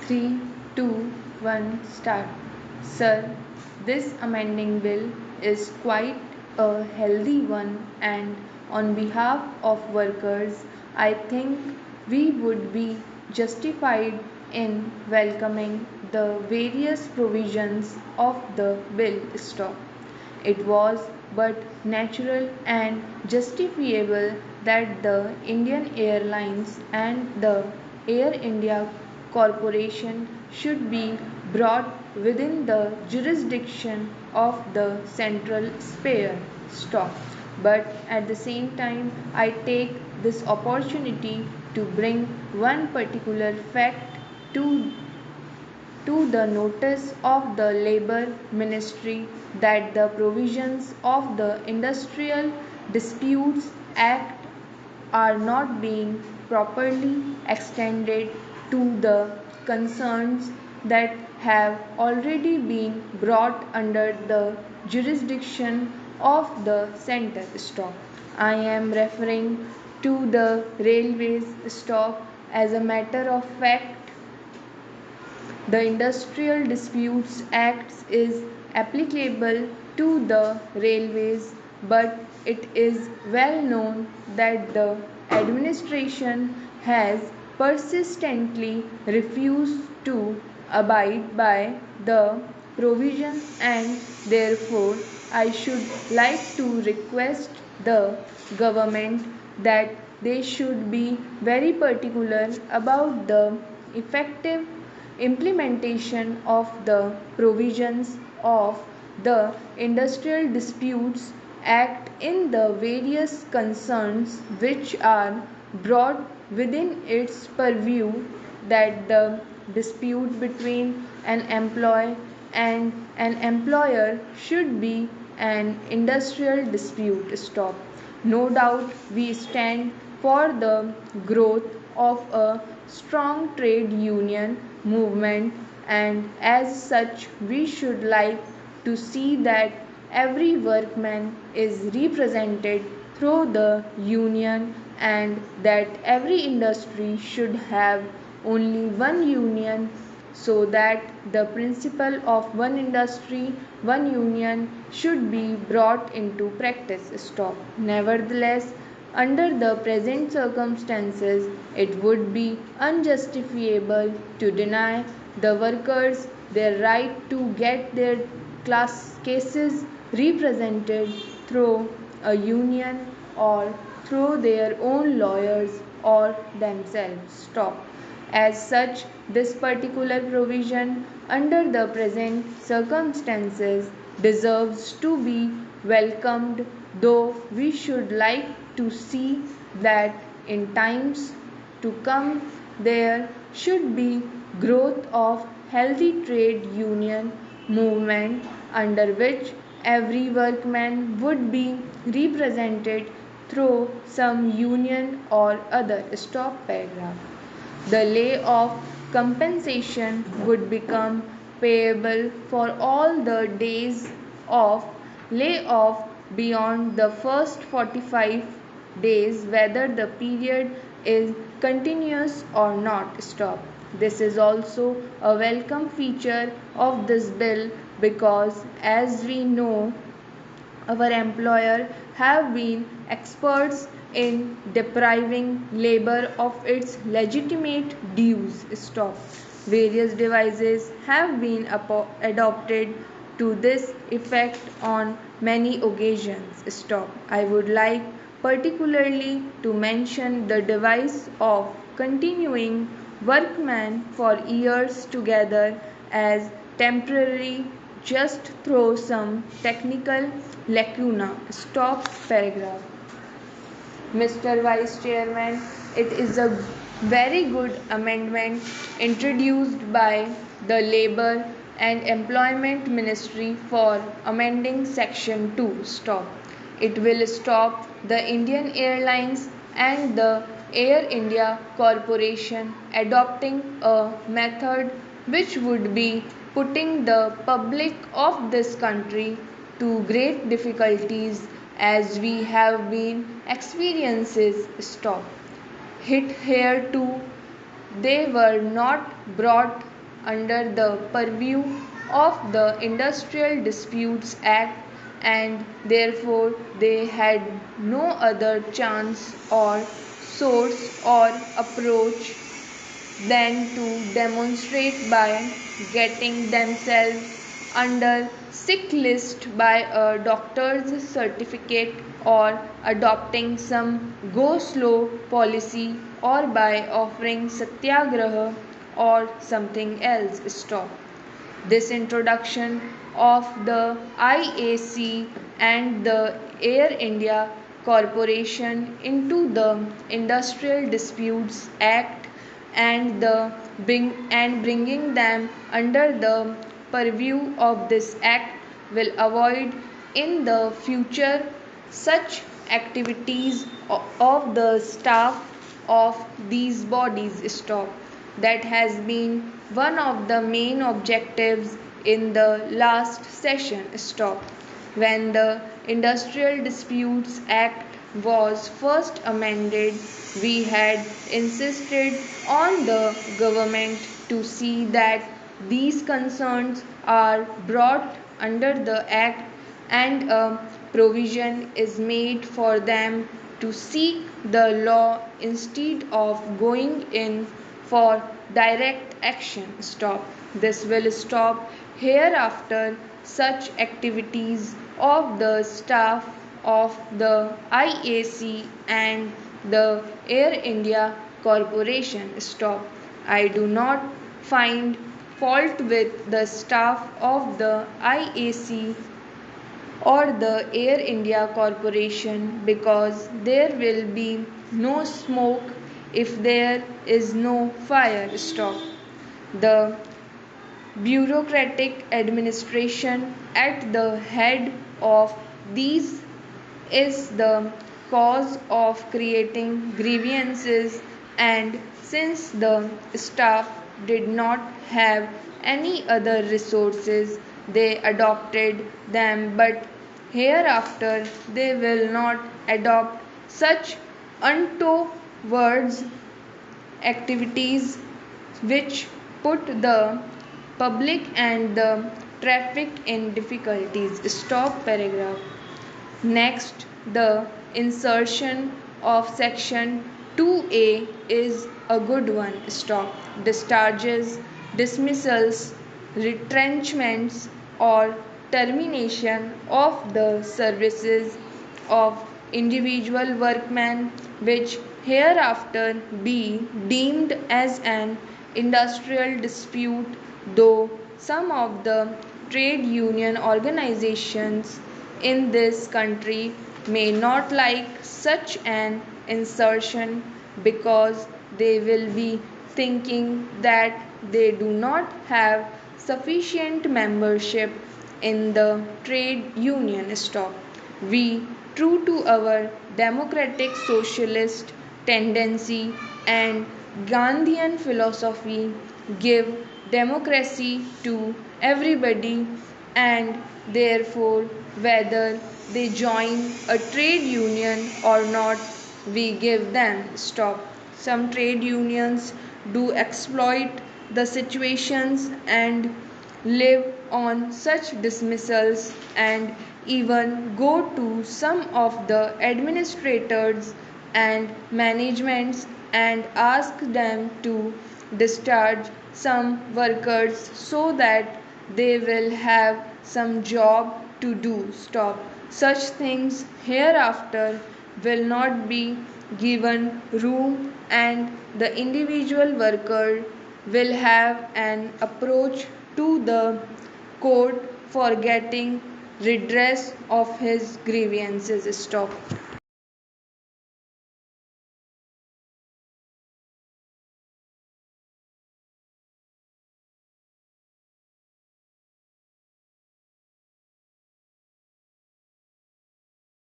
3, 2, 1, start. Sir, this amending bill is quite a healthy one, and on behalf of workers, I think we would be justified in welcoming the various provisions of the bill. Stop. It was but natural and justifiable that the Indian Airlines and the Air India Corporation should be brought within the jurisdiction of the central sphere. Stop. But at the same time, I take this opportunity to bring one particular fact to the notice of the Labour Ministry, that the provisions of the Industrial Disputes Act are not being properly extended to the concerns that have already been brought under the jurisdiction of the centre. Stop. I am referring to the railways. Stop. As a matter of fact, the Industrial Disputes Act is applicable to the railways, but it is well known that the administration has persistently refused to abide by the provision, and therefore I should like to request the government that they should be very particular about the effective implementation of the provisions of the Industrial Disputes Act in the various concerns which are brought within its purview, that the dispute between an employee and an employer should be an industrial dispute. Stop. No doubt we stand for the growth of a strong trade union movement, and as such we should like to see that every workman is represented through the union, and that every industry should have only one union, so that the principle of one industry, one union should be brought into practice. Stop. Nevertheless, under the present circumstances, it would be unjustifiable to deny the workers their right to get their class cases represented through a union or through their own lawyers or themselves. Stop. As such, this particular provision under the present circumstances deserves to be welcomed, though we should like to see that in times to come there should be growth of healthy trade union movement, under which every workman would be represented through some union or other. Stop paragraph. The lay of compensation would become payable for all the days of lay-off beyond the first 45 days, whether the period is continuous or not. Stop. This is also a welcome feature of this bill, because as we know, our employer have been experts in depriving labor of its legitimate dues. Stop. Various devices have been adopted to this effect on many occasions. Stop. I would like particularly to mention the device of continuing workman for years together as temporary, just through some technical lacuna. Stop paragraph. Mr. Vice Chairman, it is a very good amendment introduced by the Labour and Employment Ministry for amending Section 2. Stop. It will stop the Indian Airlines and the Air India Corporation adopting a method which would be putting the public of this country to great difficulties, as we have been experiences. Stop. Hit here too, they were not brought under the purview of the Industrial Disputes Act, and therefore they had no other chance or source or approach than to demonstrate by getting themselves under sick list by a doctor's certificate, or adopting some go slow policy, or by offering satyagraha or something else. Stop. This introduction of the IAC and the Air India Corporation into the Industrial Disputes Act, and bringing them under the purview of this act will avoid in the future such activities of the staff of these bodies. Stop. That has been one of the main objectives in the last session. Stop. When the Industrial Disputes Act was first amended, we had insisted on the government to see that these concerns are brought under the Act, and a provision is made for them to seek the law instead of going in for direct action. Stop. This will stop hereafter such activities of the staff of the IAC and the Air India Corporation. Stop. I do not find fault with the staff of the IAC or the Air India Corporation, because there will be no smoke if there is no fire. Stop. The bureaucratic administration at the head of these is the cause of creating grievances, and since the staff did not have any other resources, they adopted them, but hereafter they will not adopt such untoward activities which put the public and the traffic in difficulties. Stop paragraph. Next, the insertion of section 2A is a good one. Stop. Discharges, dismissals, retrenchments, or termination of the services of individual workmen which hereafter be deemed as an industrial dispute, though some of the trade union organizations in this country may not like such an insertion, because they will be thinking that they do not have sufficient membership in the trade union. Stop. We, true to our democratic socialist tendency and Gandhian philosophy, give democracy to everybody, and therefore whether they join a trade union or not, we give them. Stop. Some trade unions do exploit the situations and live on such dismissals, and even go to some of the administrators and managements and ask them to discharge some workers so that they will have some job to do. Stop. Such things hereafter will not be given room, and the individual worker will have an approach to the court for getting redress of his grievances. Stop.